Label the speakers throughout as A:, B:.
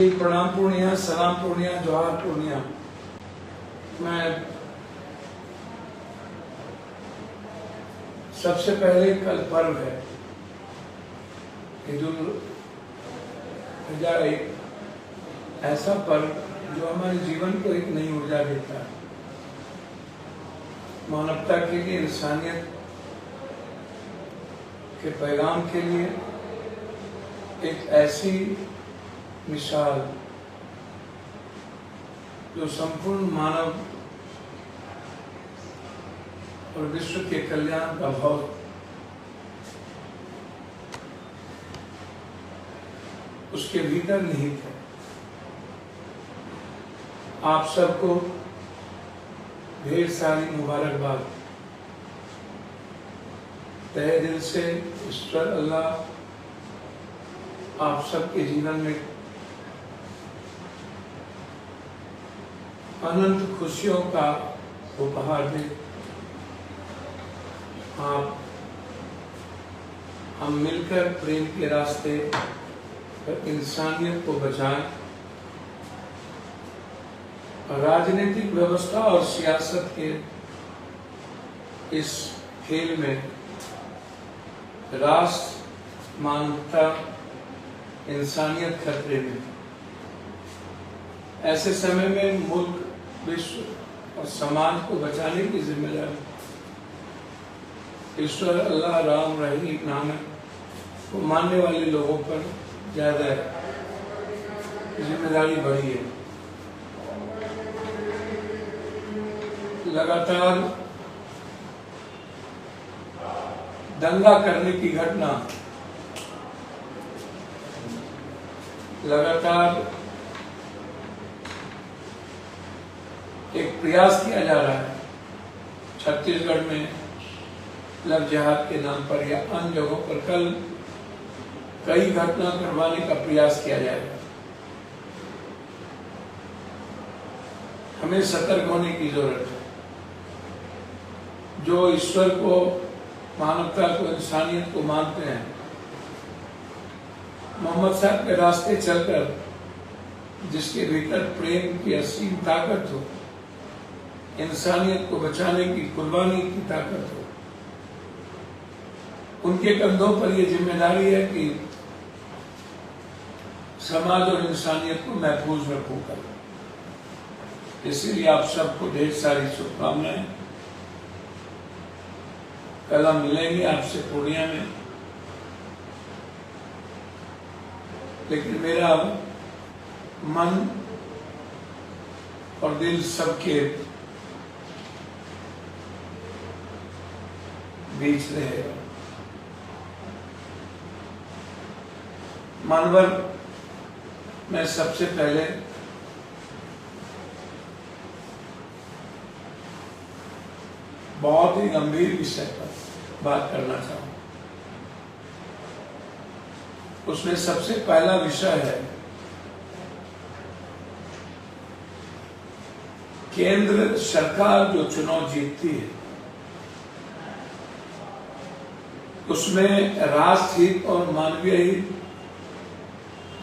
A: प्रणाम पूर्णिया, सलाम पूर्णिया, जोहार पूर्णिया। मैं सबसे पहले कल पर्व है ईद उल अजहा, एक ऐसा पर्व जो हमारे जीवन को एक नई ऊर्जा देता है, मानवता के लिए, इंसानियत के पैगाम के लिए एक ऐसी मिसाल जो संपूर्ण मानव और विश्व के कल्याण का भाव उसके भीतर निहित है। आप सबको ढेर सारी मुबारकबाद। तहे दिल से ईश्वर अल्लाह आप सबके जीवन में अनंत खुशियों का उपहार दे। हम मिलकर प्रेम के रास्ते पर इंसानियत को बचाएं और राजनीतिक व्यवस्था और सियासत के इस खेल में राष्ट्र, मानवता, इंसानियत खतरे में। ऐसे समय में मुल्क, विश्व और समाज को बचाने की जिम्मेदारी ईश्वर अल्लाह, राम, रहीम, नानक को मानने वाले लोगों पर ज्यादा जिम्मेदारी बढ़ी है। लगातार दंगा करने की घटना, लगातार एक प्रयास किया जा रहा है छत्तीसगढ़ में लव जिहाद के नाम पर या अन्य जगहों पर। कल कई घटना करवाने का प्रयास किया जाएगा। हमें सतर्क होने की जरूरत है। जो ईश्वर को, मानवता को, इंसानियत को मानते हैं, मोहम्मद साहब के रास्ते चलकर जिसके भीतर प्रेम की असीम ताकत हो, इंसानियत को बचाने की कुर्बानी की ताकत हो, उनके कंधों पर यह जिम्मेदारी है कि समाज और इंसानियत को महफूज रखूंगा। इसीलिए आप सबको ढेर सारी शुभकामनाएं। कल हम मिलेंगे आपसे पूर्णिया में, लेकिन मेरा मन और दिल सबके बीच रहेगा। मानवर मैं सबसे पहले बहुत ही गंभीर विषय पर बात करना चाहूं। उसमें सबसे पहला विषय है केंद्र सरकार जो चुनाव जीतती है उसमें राष्ट्र हित और मानवीय हित,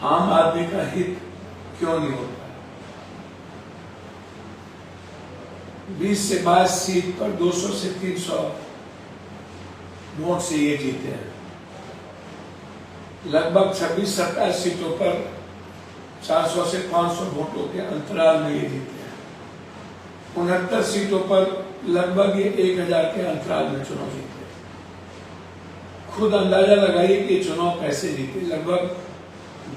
A: आम आदमी का हित क्यों नहीं होता? 20 से 22 सीट पर 200 से 300 वोट से ये जीते हैं। लगभग 26-27 सीटों पर 400 से 500 वोटों के अंतराल में ये जीते हैं। 69 सीटों पर लगभग ये 1000 के अंतराल में चुनाव जीते। खुद अंदाजा लगाइए कि चुनाव कैसे जीते। लगभग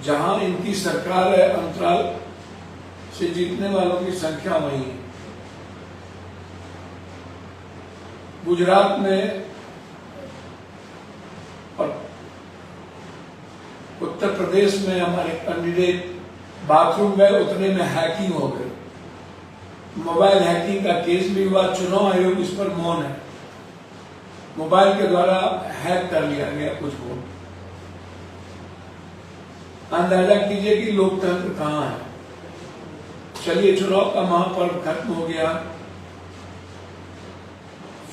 A: जहां इनकी सरकार है, अंतराल से जीतने वालों की संख्या वही है। गुजरात में और उत्तर प्रदेश में हमारे कैंडिडेट बाथरूम गए, उतने में हैकिंग हो गई। मोबाइल हैकिंग का केस भी हुआ। चुनाव आयोग इस पर मौन है। मोबाइल के द्वारा हैक कर लिया गया कुछ वोट। अंदाजा कीजिए कि लोकतंत्र कहां है। चलिए, चुनाव का महापर्व खत्म हो गया,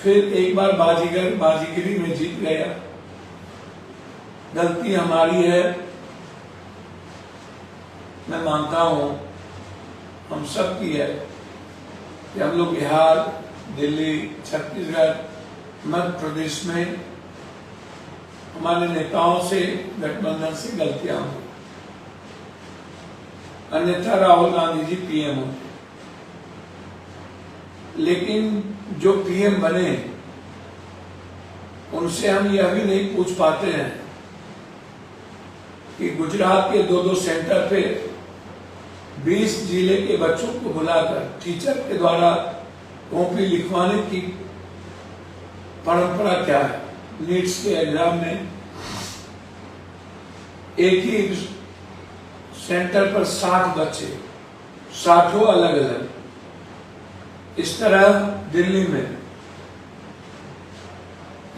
A: फिर एक बार बाजीगर बाजीगरी में जीत गया। गलती हमारी है, मैं मानता हूँ हम सब की है कि हम लोग बिहार, दिल्ली, छत्तीसगढ़, मध्य प्रदेश में हमारे नेताओं से, गठबंधन से गलतियां हुई, अन्यथा राहुल गांधी जी पीएम होते। लेकिन जो पीएम बने उनसे हम यह भी नहीं पूछ पाते हैं कि गुजरात के 2-2 सेंटर पे 20 जिले के बच्चों को बुलाकर टीचर के द्वारा कॉपी लिखवाने की परंपरा क्या है। नीट्स के एग्जाम में एक ही सेंटर पर 60 बच्चे, 60 अलग अलग। इस तरह दिल्ली में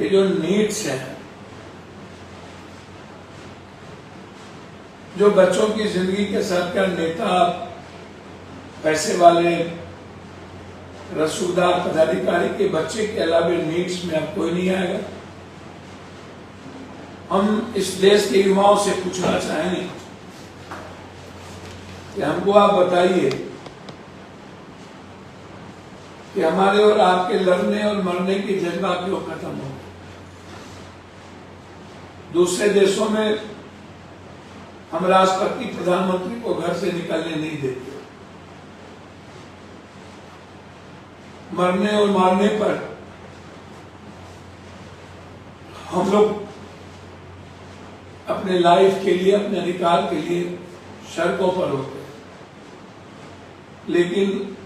A: ये जो नीट्स हैं, जो बच्चों की जिंदगी के साथ का नेता, पैसे वाले, रसूखदार पदाधिकारी के बच्चे के अलावा नीट्स में अब कोई नहीं आएगा। हम इस देश के युवाओं से पूछना चाहेंगे कि हमको आप बताइए कि हमारे और आपके लड़ने और मरने की जज्बा क्यों खत्म हो गए। दूसरे देशों में हम राष्ट्रपति, प्रधानमंत्री को घर से निकलने नहीं देते। मरने और मारने पर हम लोग अपने लाइफ के लिए, अपने अधिकार के लिए सड़कों पर होते हैं। लेकिन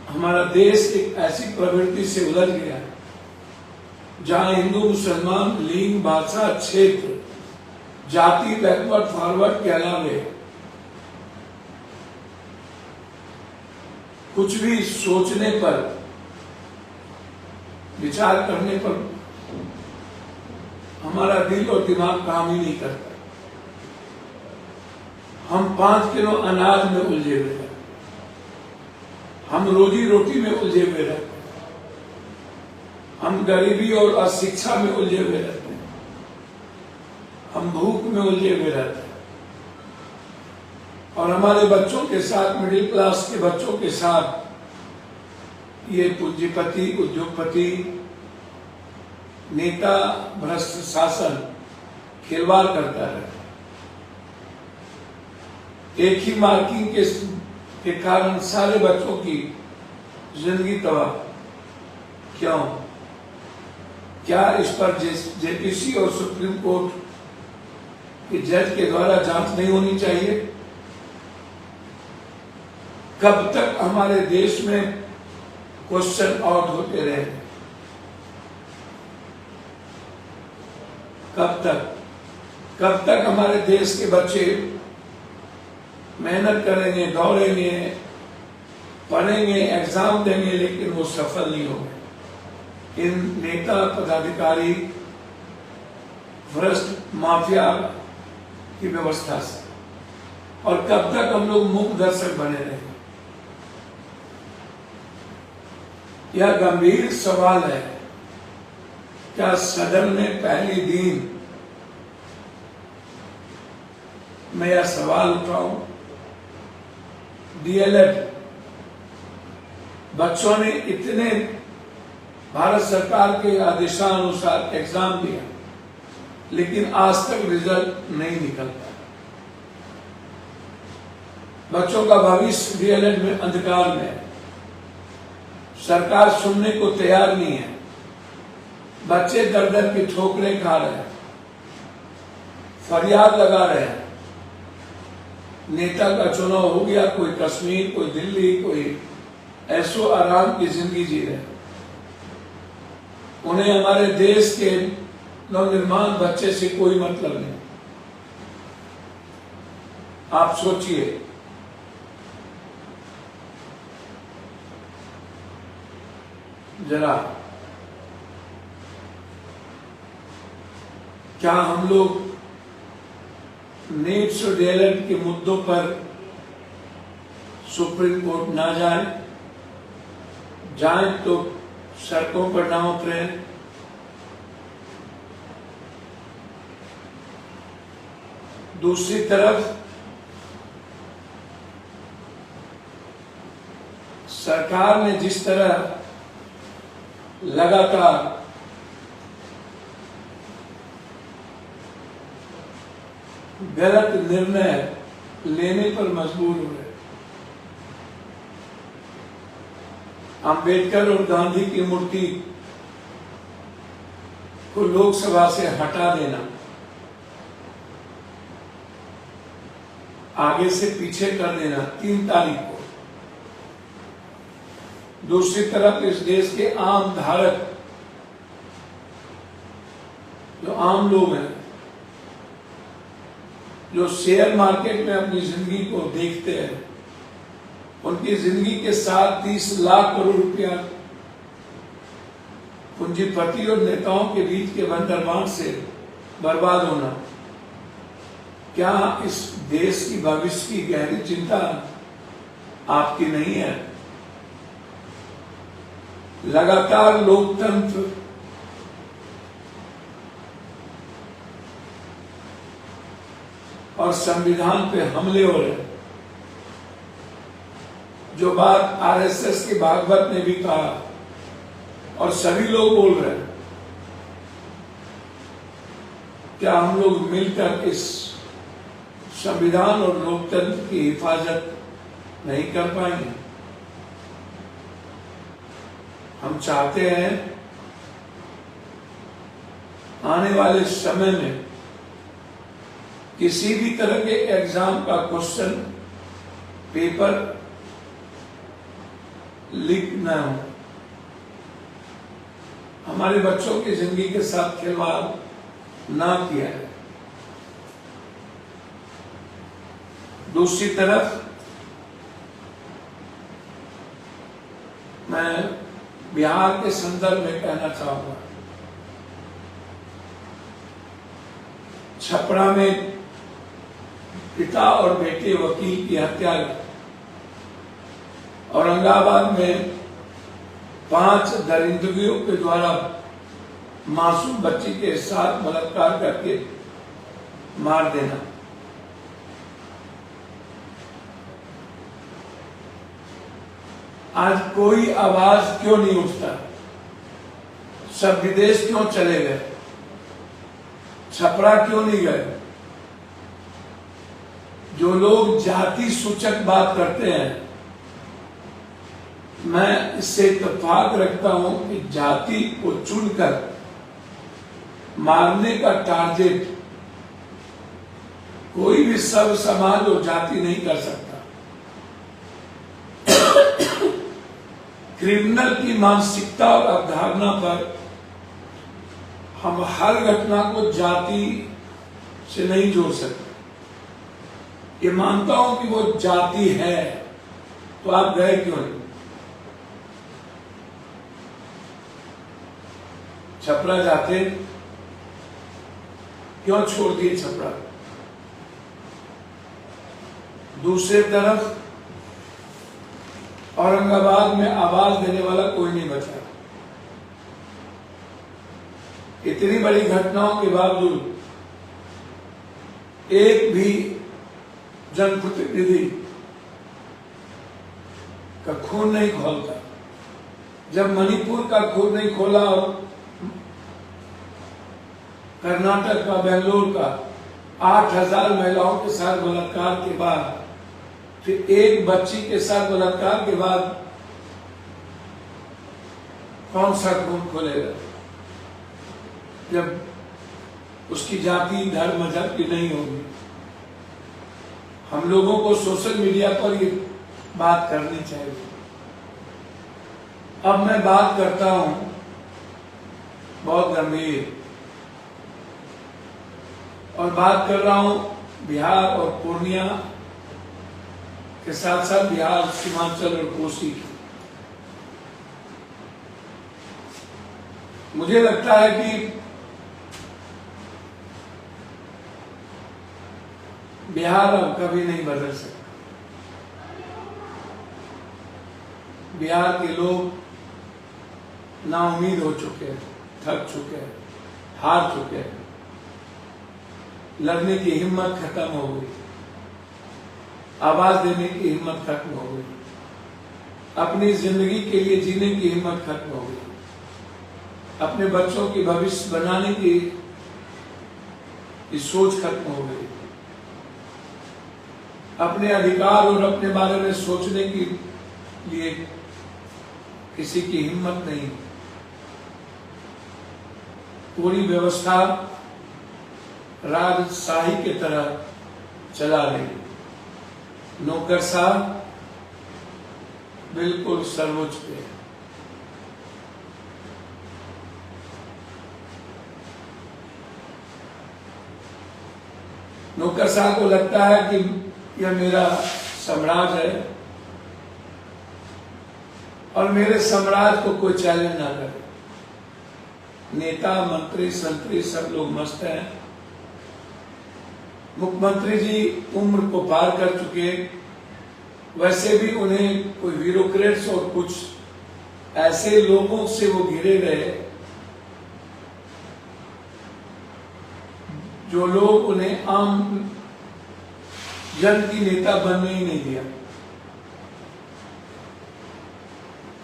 A: हमारा देश एक ऐसी प्रवृत्ति से उलझ गया है जहां हिंदू, मुसलमान, लिंग, भाषा, क्षेत्र, जाति, बैकवर्ड, फॉरवर्ड के अलावे कुछ भी सोचने पर, विचार करने पर हमारा दिल और दिमाग काम ही नहीं करता। हम 5 किलो अनाज में उलझे हुए हैं, हम रोजी रोटी में उलझे हुए रहते हैं, हम गरीबी और अशिक्षा में उलझे हुए रहते हैं, हम भूख में उलझे हुए रहते हैं। और हमारे बच्चों के साथ, मिडिल क्लास के बच्चों के साथ ये पूंजीपति, उद्योगपति, नेता, भ्रष्ट शासन खिलवाड़ करता है। एक ही मार्किंग के कारण सारे बच्चों की जिंदगी तबाह। क्यों? क्या इस पर जेपीसी और सुप्रीम कोर्ट के जज के द्वारा जांच नहीं होनी चाहिए? कब तक हमारे देश में क्वेश्चन आउट होते रहे? कब तक हमारे देश के बच्चे मेहनत करेंगे, दौड़ेंगे, पढ़ेंगे, एग्जाम देंगे, लेकिन वो सफल नहीं होंगे इन नेता, पदाधिकारी, भ्रष्ट माफिया की व्यवस्था से? और कब तक हम लोग मूक दर्शक बने रहेंगे? यह गंभीर सवाल है। क्या सदन में पहले दिन मैं यह सवाल उठाऊं? डीएलएड बच्चों ने इतने भारत सरकार के आदेशानुसार एग्जाम दिया, लेकिन आज तक रिजल्ट नहीं निकलता। बच्चों का भविष्य डीएलएड में अंधकार में है। सरकार सुनने को तैयार नहीं है। बच्चे दर दर की ठोकरें खा रहे हैं, फरियाद लगा रहे हैं। नेता का चुनाव हो गया, कोई कश्मीर, कोई दिल्ली, कोई ऐसो आराम की जिंदगी जी रहे। उन्हें हमारे देश के नवनिर्माण बच्चे से कोई मतलब नहीं। आप सोचिए, जरा, क्या हम लोग नीट्स और डीएलएड के मुद्दों पर सुप्रीम कोर्ट ना जाए तो सड़कों पर ना उतरे? दूसरी तरफ सरकार ने जिस तरह लगातार गलत निर्णय लेने पर मजबूर हुए, अंबेडकर और गांधी की मूर्ति को लोकसभा से हटा देना, आगे से पीछे कर देना 3 तारीख को। दूसरी तरफ इस देश के आम धारक, जो आम लोग हैं, जो शेयर मार्केट में अपनी जिंदगी को देखते हैं, उनकी जिंदगी के साथ 30 लाख करोड़ रुपया पूंजीपति और नेताओं के बीच के बंदरबांट से बर्बाद होना, क्या इस देश की भविष्य की गहरी चिंता आपकी नहीं है? लगातार लोकतंत्र और संविधान पे हमले हो रहे हैं। जो बात आरएसएस के भागवत ने भी कहा और सभी लोग बोल रहे हैं, क्या हम लोग मिलकर इस संविधान और लोकतंत्र की हिफाजत नहीं कर पाएंगे? हम चाहते हैं आने वाले समय में किसी भी तरह के एग्जाम का क्वेश्चन पेपर लीक न हो, हमारे बच्चों की जिंदगी के साथ खिलवाड़ ना किया है। दूसरी तरफ मैं बिहार के संदर्भ में कहना चाहूंगा, छपरा में पिता और बेटे वकील की हत्या, औरंगाबाद में 5 दरिंदगियों के द्वारा मासूम बच्ची के साथ बलात्कार करके मार देना, आज कोई आवाज क्यों नहीं उठता? सब विदेश क्यों चले गए? छपरा क्यों नहीं गए? जो लोग जाति सूचक बात करते हैं, मैं इससे इत्तेफाक रखता हूं कि जाति को चुनकर मारने का टारगेट कोई भी सब समाज और जाति नहीं कर सकता। क्रिमिनल की मानसिकता और अवधारणा पर हम हर घटना को जाति से नहीं जोड़ सकते। ये मानता हूं कि वो जाति है, तो आप गए क्यों नहीं? छपरा जाते, क्यों छोड़ दिए छपरा? दूसरी तरफ औरंगाबाद में आवाज देने वाला कोई नहीं बचा। इतनी बड़ी घटनाओं के बावजूद एक भी जनप्रतिनिधि का खून नहीं खोलता। जब मणिपुर का खून नहीं खोला और कर्नाटक का, बेंगलोर का 8000 महिलाओं के साथ बलात्कार के बाद, फिर एक बच्ची के साथ बलात्कार के बाद कौन सा खून खोलेगा? जब उसकी जाति, धर्म, मजहब की नहीं होगी। हम लोगों को सोशल मीडिया पर ये बात करनी चाहिए। अब मैं बात करता हूं बहुत गंभीर, और बात कर रहा हूं बिहार और पूर्णिया के साथ साथ बिहार, सीमांचल और कोसी। मुझे लगता है कि बिहार अब कभी नहीं बदल सकता। बिहार के लोग नाउम्मीद हो चुके हैं, थक चुके हैं, हार चुके हैं, लड़ने की हिम्मत खत्म हो गई, आवाज देने की हिम्मत खत्म हो गई। अपनी जिंदगी के लिए जीने की हिम्मत खत्म हो गई, अपने बच्चों की भविष्य बनाने की सोच खत्म हो गई, अपने अधिकार और अपने बारे में सोचने के लिए किसी की हिम्मत नहीं। पूरी व्यवस्था राजशाही की तरह चला रही, नौकरशाह बिल्कुल सर्वोच्च पे। नौकरशाह को लगता है कि यह मेरा साम्राज्य है और मेरे साम्राज्य को कोई चैलेंज ना करे। नेता मंत्री संतरी सब लोग मस्त हैं। मुख्यमंत्री जी उम्र को पार कर चुके, वैसे भी उन्हें कोई ब्यूरोक्रेट्स और कुछ ऐसे लोगों से वो घिरे गए जो लोग उन्हें आम जन की नेता बनने ही नहीं दिया।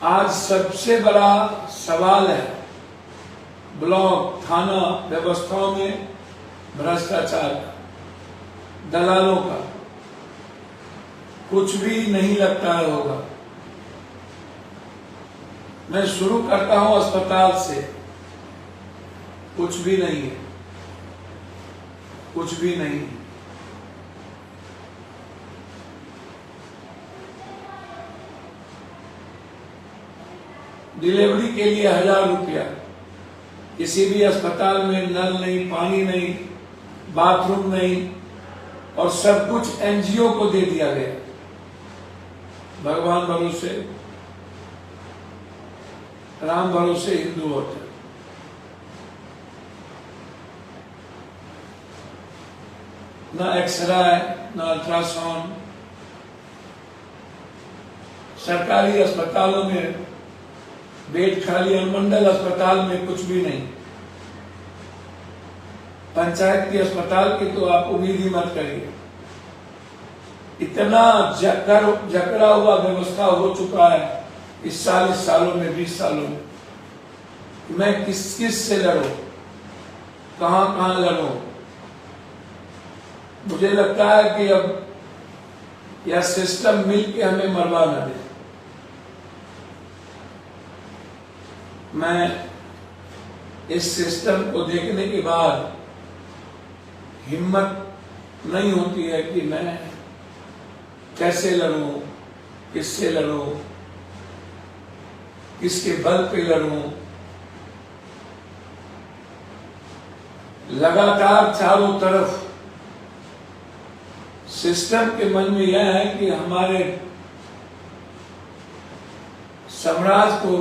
A: आज सबसे बड़ा सवाल है ब्लॉक थाना व्यवस्थाओं में भ्रष्टाचार का, दलालों का। कुछ भी नहीं लगता है होगा। मैं शुरू करता हूं अस्पताल से, कुछ भी नहीं है, कुछ भी नहीं। डिलीवरी के लिए 1000 रुपया, किसी भी अस्पताल में नल नहीं, पानी नहीं, बाथरूम नहीं, और सब कुछ एनजीओ को दे दिया गया। भगवान भरोसे, राम भरोसे हिंदू होते। ना एक्सरे ना अल्ट्रासाउंड। सरकारी अस्पतालों में बेड खाली, अनुमंडल अस्पताल में कुछ भी नहीं। पंचायत के अस्पताल की तो आप उम्मीद ही मत करिए। इतना जकड़ा हुआ व्यवस्था हो चुका है इस 40 सालों में, 20 सालों में। मैं किस से लड़ूं, कहां लड़ूं। मुझे लगता है कि अब यह सिस्टम मिलके हमें मरवा न दे। मैं इस सिस्टम को देखने के बाद हिम्मत नहीं होती है कि मैं कैसे लड़ूं, किससे लड़ूं, किसके बल पे लड़ूं। लगातार चारों तरफ सिस्टम के मन में यह है कि हमारे साम्राज्य को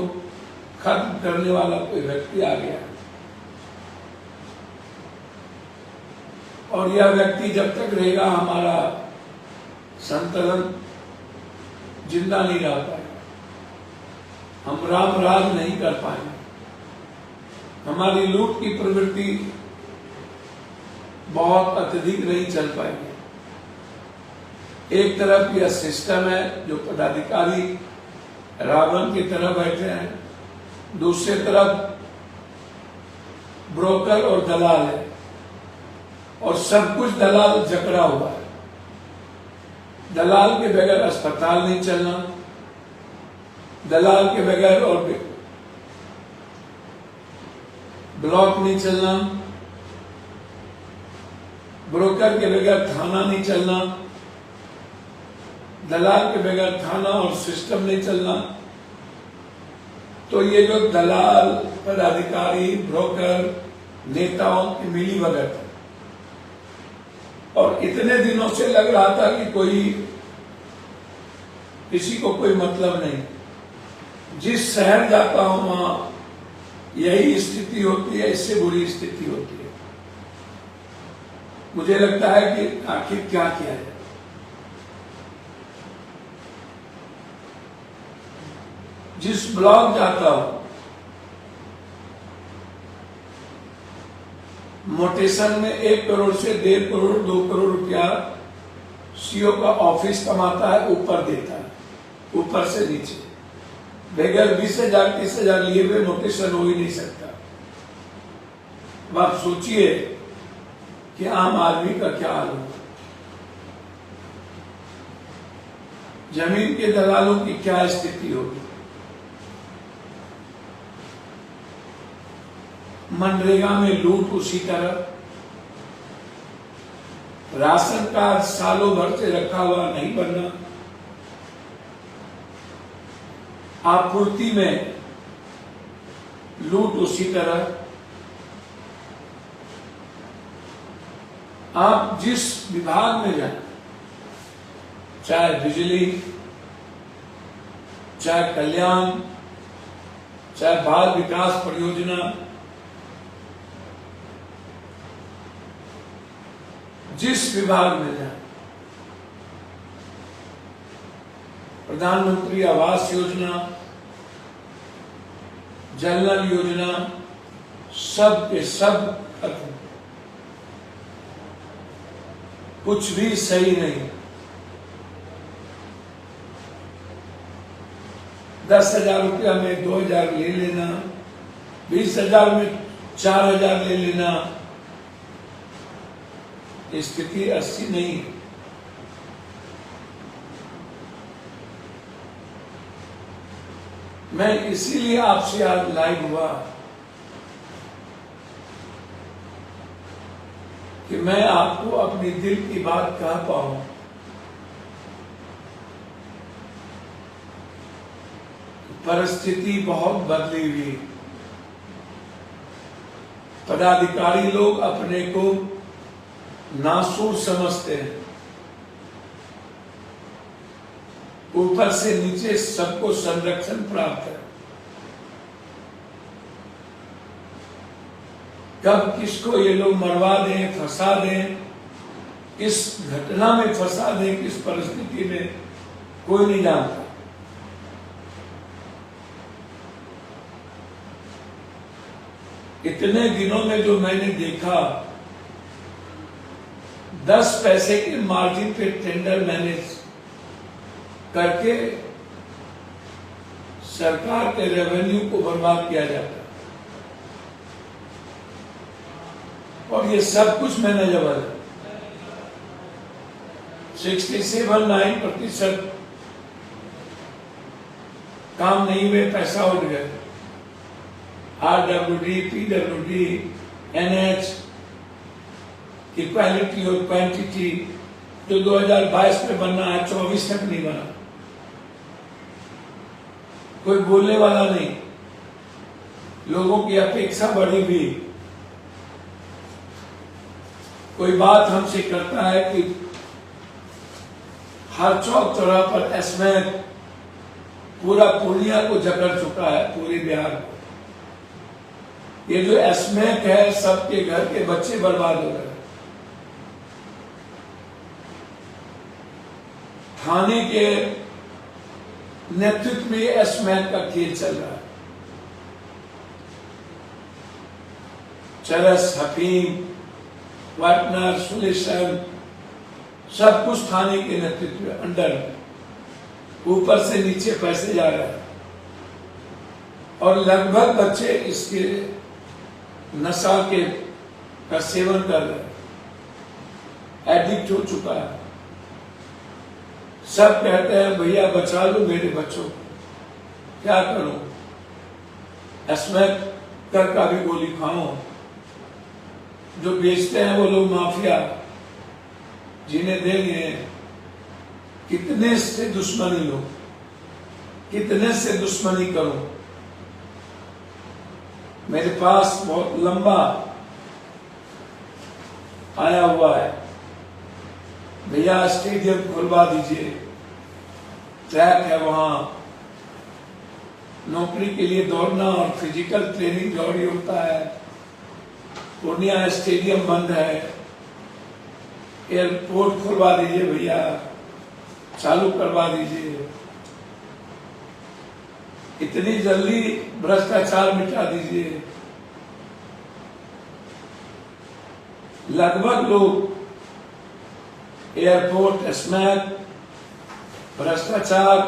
A: खत्म करने वाला कोई व्यक्ति आ गया, और यह व्यक्ति जब तक रहेगा हमारा संतुलन जिंदा नहीं रह पाएगा। हम राम राज नहीं कर पाएंगे। हमारी लूट की प्रवृत्ति बहुत अत्यधिक नहीं चल पाएगी। एक तरफ यह सिस्टम है जो पदाधिकारी रावण की तरह बैठे हैं, दूसरी तरफ ब्रोकर और दलाल है, और सब कुछ दलाल जकड़ा हुआ है। दलाल के बगैर अस्पताल नहीं चलना, दलाल के बगैर और ब्लॉक नहीं चलना, ब्रोकर के बगैर थाना नहीं चलना, दलाल के बगैर थाना और सिस्टम नहीं चलना। तो ये जो दलाल, पदाधिकारी, ब्रोकर, नेताओं की मिली भगत है। और इतने दिनों से लग रहा था कि किसी को कोई मतलब नहीं। जिस शहर जाता हूं वहां यही स्थिति होती है, इससे बुरी स्थिति होती है। मुझे लगता है कि आखिर क्या किया है। जिस ब्लॉक जाता हूं, मोटेशन में 1 करोड़ से 1.5 करोड़ 2 करोड़ रुपया सीओ का ऑफिस कमाता है, ऊपर देता है, ऊपर से नीचे। बगैर 20,000 30,000 लिए हुए मोटेशन हो ही नहीं सकता। अब आप सोचिए कि आम आदमी का क्या हाल होगा, जमीन के दलालों की क्या स्थिति होगी, मनरेगा में लूट उसी तरह, राशन कार्ड सालों भर से रखा हुआ नहीं बनना, आपूर्ति में लूट उसी तरह। आप जिस विभाग में जाए, चाहे बिजली, चाहे कल्याण, चाहे बाल विकास परियोजना, जिस विभाग में जाए, प्रधानमंत्री आवास योजना, जल नल योजना, सब के सब खत्म, कुछ भी सही नहीं। 10,000 रुपया में 2,000 ले लेना, 20,000 में 4,000 ले लेना, स्थिति अच्छी नहीं है। मैं इसीलिए आपसे आज लाइव हुआ कि मैं आपको अपनी दिल की बात कह पाऊं। परिस्थिति बहुत बदली हुई, पदाधिकारी लोग अपने को नासूर समझते हैं, ऊपर से नीचे सबको संरक्षण प्राप्त है। कब किसको ये लोग मरवा दें, फंसा दें, किस घटना में फंसा दें, किस परिस्थिति में, कोई नहीं जानता। इतने दिनों में जो मैंने देखा, 10 पैसे के मार्जिन पे टेंडर मैनेज करके सरकार के रेवेन्यू को बर्बाद किया जाता है। और ये सब कुछ मैनेजेबल है। 67-9% काम नहीं हुए, पैसा उठ गए। RWD, PWD, NH की क्वालिटी और क्वांटिटी जो 2022 में बनना है, 24 तक नहीं बना। कोई बोलने वाला नहीं, लोगों की अपेक्षा बढ़ी हुई। कोई बात हमसे करता है कि हर चौक चौराहे पर एस्मैक पूरा पूर्णिया को जकड़ चुका है, पूरे बिहार को। ये जो एस्मैक है, सबके घर के बच्चे बर्बाद हो गए। थाने के नेतृत्व में एस्मैक का खेल चल रहा है। चरस, हकीम, पार्टनर, सोल्यूशन, सब कुछ थाने के नेतृत्व में, अंडर, ऊपर से नीचे पैसे जा रहे हैं। और लगभग बच्चे इसके नशा के का सेवन कर रहे हैं, एडिक्ट हो चुका है। सब कहते हैं भैया बचा लो मेरे बच्चों को। क्या करूं, एस्मैक का भी गोली खाऊं। जो बेचते हैं वो लोग माफिया, जिन्हें देंगे कितने से दुश्मनी लो, कितने से दुश्मनी करो। मेरे पास बहुत लंबा आया हुआ है, भैया स्टेडियम खुलवा दीजिए, ट्रैक है वहां, नौकरी के लिए दौड़ना और फिजिकल ट्रेनिंग जरूरी होता है। पूर्णिया स्टेडियम बंद है, एयरपोर्ट खुलवा दीजिए भैया, चालू करवा दीजिए, इतनी जल्दी भ्रष्टाचार मिटा दीजिए। लगभग लोग एयरपोर्ट, स्मैक, भ्रष्टाचार,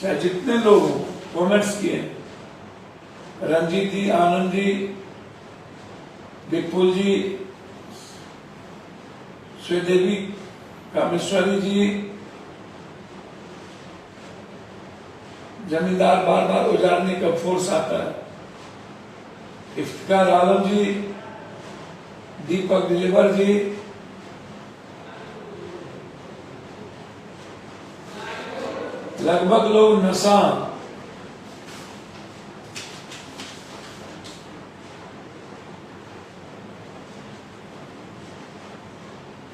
A: चाहे जितने लोग हों, कॉमेंट्स किए, रंजीत जी, आनंद जी, विपुल जी, श्रीदेवी, कामेश्वरी जी, जमींदार बार बार उजाड़ने का फोर्स आता है, इफ्तिकार आलम जी, दीपक दिलेवर जी, लगभग लोग नशा,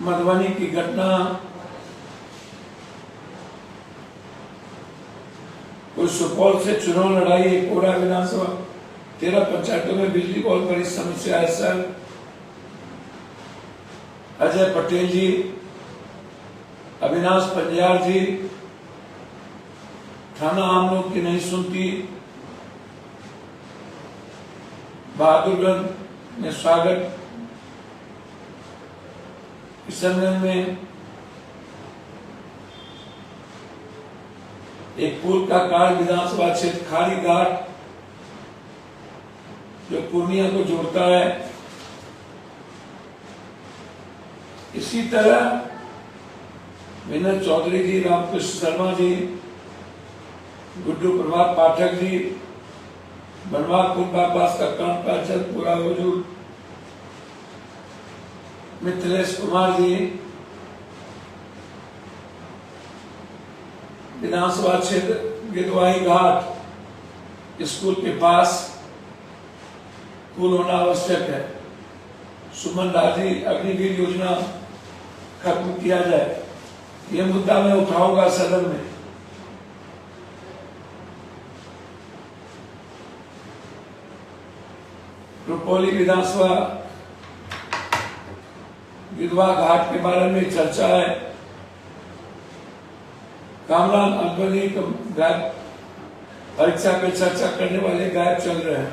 A: मधुबनी की घटना, कोई सुपौल से चुनाव लड़ाई, एक कोड़ा विधानसभा 13 पंचायतों में बिजली बहुत बड़ी समस्या है सर। अजय पटेल जी, अविनाश पंजार जी, थाना आम लोग की नहीं सुनती, बहादुरगंज में स्वागत, किशनगंज में एक पुल का कार्य, विधानसभा क्षेत्र खाड़ी घाट जो पूर्णिया को जोड़ता है। इसी तरह विनय चौधरी जी, रामकृष्ण शर्मा जी, गुड्डू प्रभात पाठक जी, बनवाद पुल बाईपास का काम का जल्द पूरा हो जो, मिथिलेश कुमार जी, विधानसभा क्षेत्र गिदवाही घाट स्कूल के पास पुल होना आवश्यक है। सुमन राजी, अग्निवीर योजना खत्म किया जाए, यह मुद्दा मैं उठाऊंगा सदन में। रुपौली विधानसभा विधवा घाट के बारे में चर्चा है। कामरान अल्बनी गायब, परीक्षा पे चर्चा करने वाले गायब चल रहे हैं।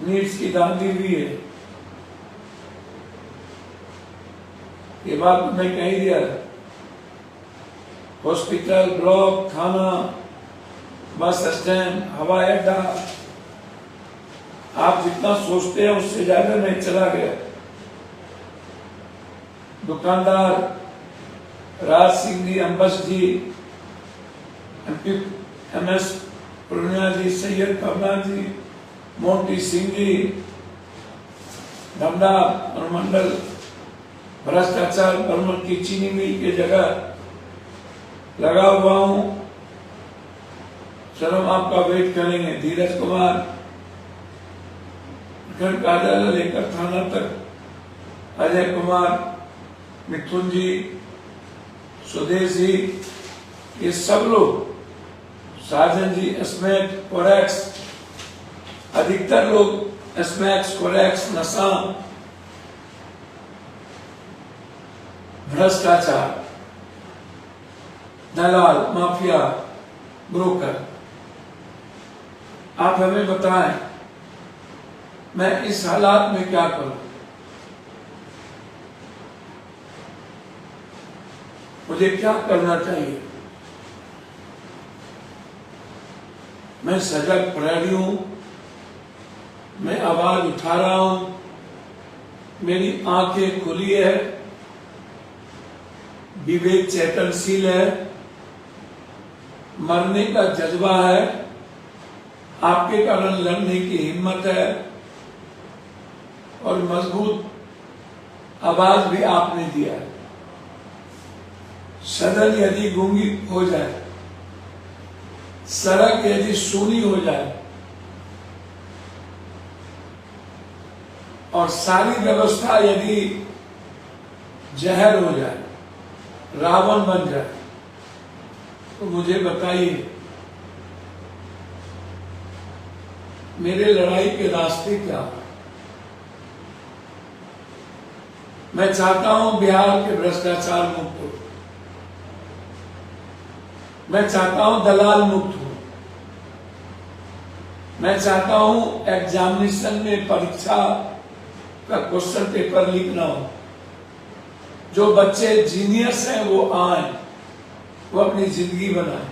A: नीड्स की दांधी भी है, ये बात मैं कह दिया। हॉस्पिटल, ब्लॉक, थाना, बस स्टैंड, हवाई अड्डा, आप जितना सोचते हैं उससे ज्यादा मैं चला गया। दुकानदार राज सिंह जी, अंबस जी, MS पूर्णिया जी, सैयद कमरान जी, मोंटी सिंह जी, धमदा अनुमंडल भ्रष्टाचार बर्मन की चीनी मिल की जगह लगा हुआ हूं। चलो आपका वेट करेंगे। धीरज कुमार, प्रखंड कार्यालय लेकर थाना तक, अजय कुमार, मिथुन जी, सुदेश जी, ये सब लोग, साजन जी, स्मैक, कोरेक्स, अधिकतर लोग स्मैक्स, कोरेक्स, नशा, भ्रष्टाचार, दलाल, माफिया, ब्रोकर। आप हमें बताएं मैं इस हालात में क्या करूं? मुझे क्या करना चाहिए? मैं सजग प्रहरी हूं, मैं आवाज उठा रहा हूं, मेरी आंखें खुली है, विवेक चेतनशील है, मरने का जज्बा है, आपके कारण लड़ने की हिम्मत है और मजबूत आवाज भी आपने दिया है। सदन यदि गूंगी हो जाए, सड़क यदि सूनी हो जाए और सारी व्यवस्था यदि जहर हो जाए, रावण बन जाए, तो मुझे बताइए मेरे लड़ाई के रास्ते क्या? मैं चाहता हूं बिहार के भ्रष्टाचार मुक्त हो, मैं चाहता हूं दलाल मुक्त हो, मैं चाहता हूं एग्जामिनेशन में परीक्षा का क्वेश्चन पेपर लीक ना हो, जो बच्चे जीनियस हैं वो आए, वो अपनी जिंदगी बनाए।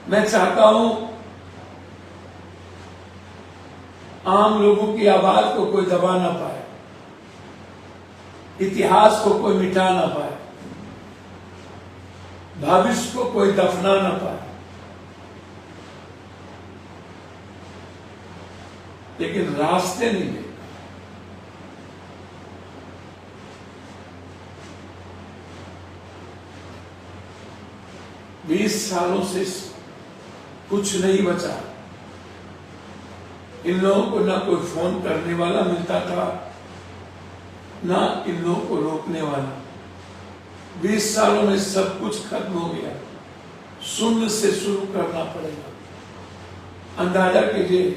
A: मैं चाहता हूं आम लोगों की आवाज को कोई दबा ना पाए, इतिहास को कोई मिटा ना पाए, भविष्य को कोई दफना ना पाए। लेकिन रास्ते नहीं मिले। 20 सालों से कुछ नहीं बचा। इन लोगों को ना कोई फोन करने वाला मिलता था, ना इन लोगों को रोकने वाला। 20 सालों में सब कुछ खत्म हो गया। शून्य से शुरू करना पड़ेगा। अंदाजा कीजिए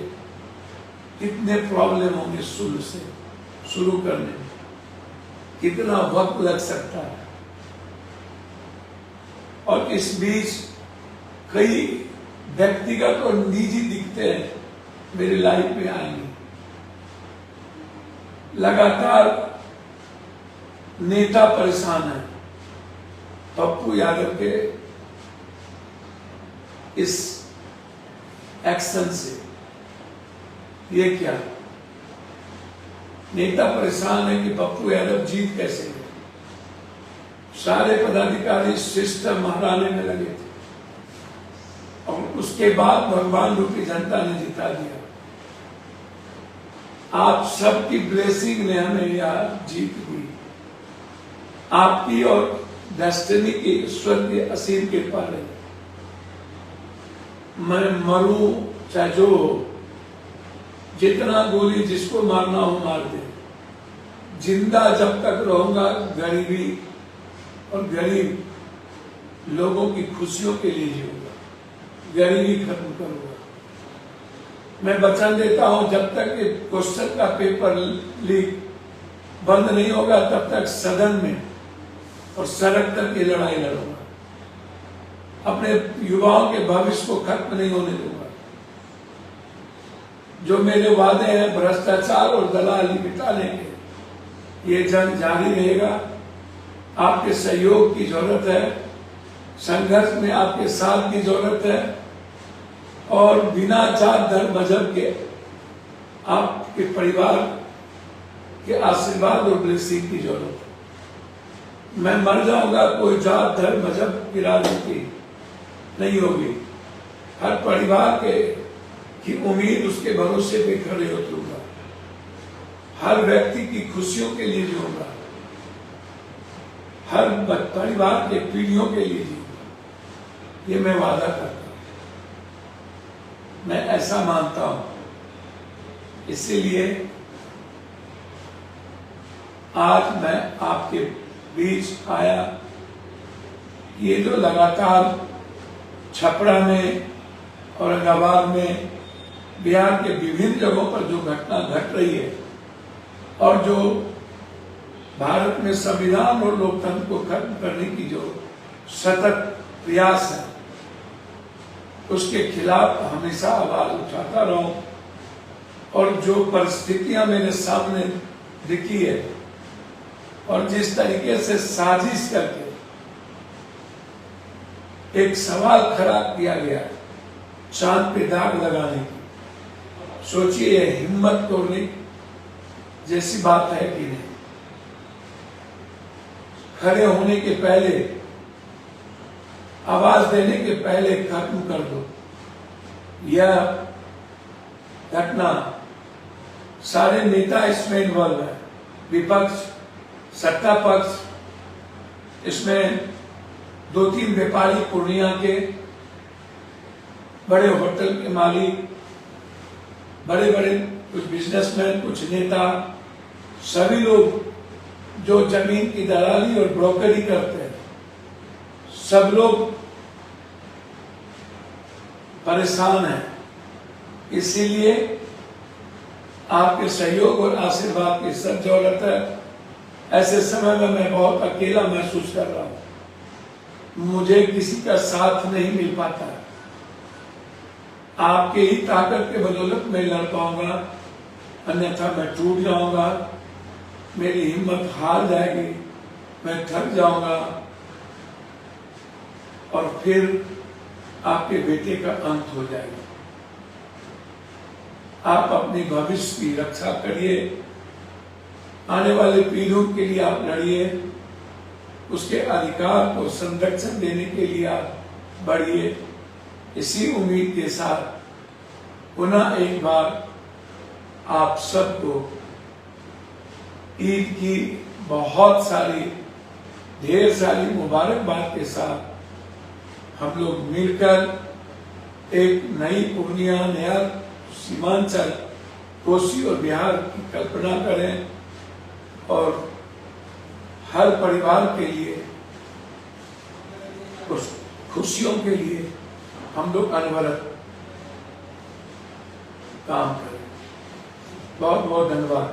A: कितने प्रॉब्लम होंगे शून्य से शुरू करने में, कितना वक्त लग सकता है। और इस बीच कई व्यक्तिगत और निजी दिक्कतें मेरी लाइफ में आएंगी। लगातार नेता परेशान है पप्पू यादव के इस एक्शन से। ये क्या नेता परेशान है कि पप्पू यादव जीत कैसे गए। सारे पदाधिकारी सिस्टम हराने में लगे थे और उसके बाद भगवान रूपी जनता ने जिता दिया। आप सबकी ब्लेसिंग ने हमें यह जीत हुई। आपकी और डेस्टिनी की ईश्वर की असीम कृपा रही। मैं मरूं चाहे जो हो, जितना गोली जिसको मारना हो मार दे। जिंदा जब तक रहूंगा गरीबी और गरीब लोगों की खुशियों के लिए जीऊंगा, गरीबी खत्म करूंगा। मैं वचन देता हूं जब तक क्वेश्चन का पेपर लीक बंद नहीं होगा तब तक सदन में और सड़क तक की लड़ाई लड़ूंगा। अपने युवाओं के भविष्य को खत्म नहीं होने दूंगा। जो मेरे वादे हैं भ्रष्टाचार और दलाली मिटाने के, ये जंग जारी रहेगा। आपके सहयोग की जरूरत है, संघर्ष में आपके साथ की जरूरत है और बिना जात धर्म मजहब के आपके परिवार के आशीर्वाद और ब्लेसिंग की जरूरत है। मैं मर जाऊंगा, कोई जात धर्म मजहब की राजनीति नहीं होगी। हर परिवार की उम्मीद उसके भरोसे पे खड़े उतरूंगा। हर व्यक्ति की खुशियों के लिए जीऊंगा। हर परिवार के पीढ़ियों के लिए जीऊंगा। ये मैं वादा करता हूं। मैं ऐसा मानता हूं। इसीलिए आज मैं आपके बीच आया। ये जो लगातार छपरा में, औरंगाबाद में, बिहार के विभिन्न जगहों पर जो घटना घट रही है और जो भारत में संविधान और लोकतंत्र को खत्म करने की जो सतत प्रयास है, उसके खिलाफ हमेशा आवाज उठाता रहूं। और जो परिस्थितियां मेरे सामने दिखी है और जिस तरीके से साजिश करके एक सवाल खड़ा किया गया चांद पे दाग लगाने की, सोचिए ये हिम्मत तोड़ने जैसी बात है कि नहीं। खड़े होने के पहले, आवाज देने के पहले खत्म कर दो। यह घटना सारे नेता इसमें इन्वॉल्व है, विपक्ष, सत्ता पक्ष। इसमें 2-3 व्यापारी पूर्णिया के, बड़े होटल के मालिक, बड़े बड़े कुछ बिजनेसमैन, कुछ नेता, सभी लोग जो जमीन की दलाली और ब्रोकरी करते हैं, सब लोग परेशान हैं। इसीलिए आपके सहयोग और आशीर्वाद की सब जरूरत है। ऐसे समय में मैं बहुत अकेला महसूस कर रहा हूं। मुझे किसी का साथ नहीं मिल पाता है। आपके ही ताकत के बदौलत मैं लड़ पाऊंगा, अन्यथा मैं टूट जाऊंगा, मेरी हिम्मत हार जाएगी। मैं थक जाऊंगा और फिर आपके बेटे का अंत हो जाएगा। आप अपने भविष्य की रक्षा करिए, आने वाले पीढ़ियों के लिए आप लड़िए, उसके अधिकार को संरक्षण देने के लिए आप बढ़िए। इसी उम्मीद के साथ पुनः एक बार आप सबको ईद की बहुत सारी ढेर सारी मुबारकबाद के साथ हम लोग मिलकर एक नई पूर्णिया, नया सीमांचल, कोसी और बिहार की कल्पना करें और हर परिवार के लिए, खुशियों के लिए हम लोग अनवरत काम करें। बहुत बहुत धन्यवाद।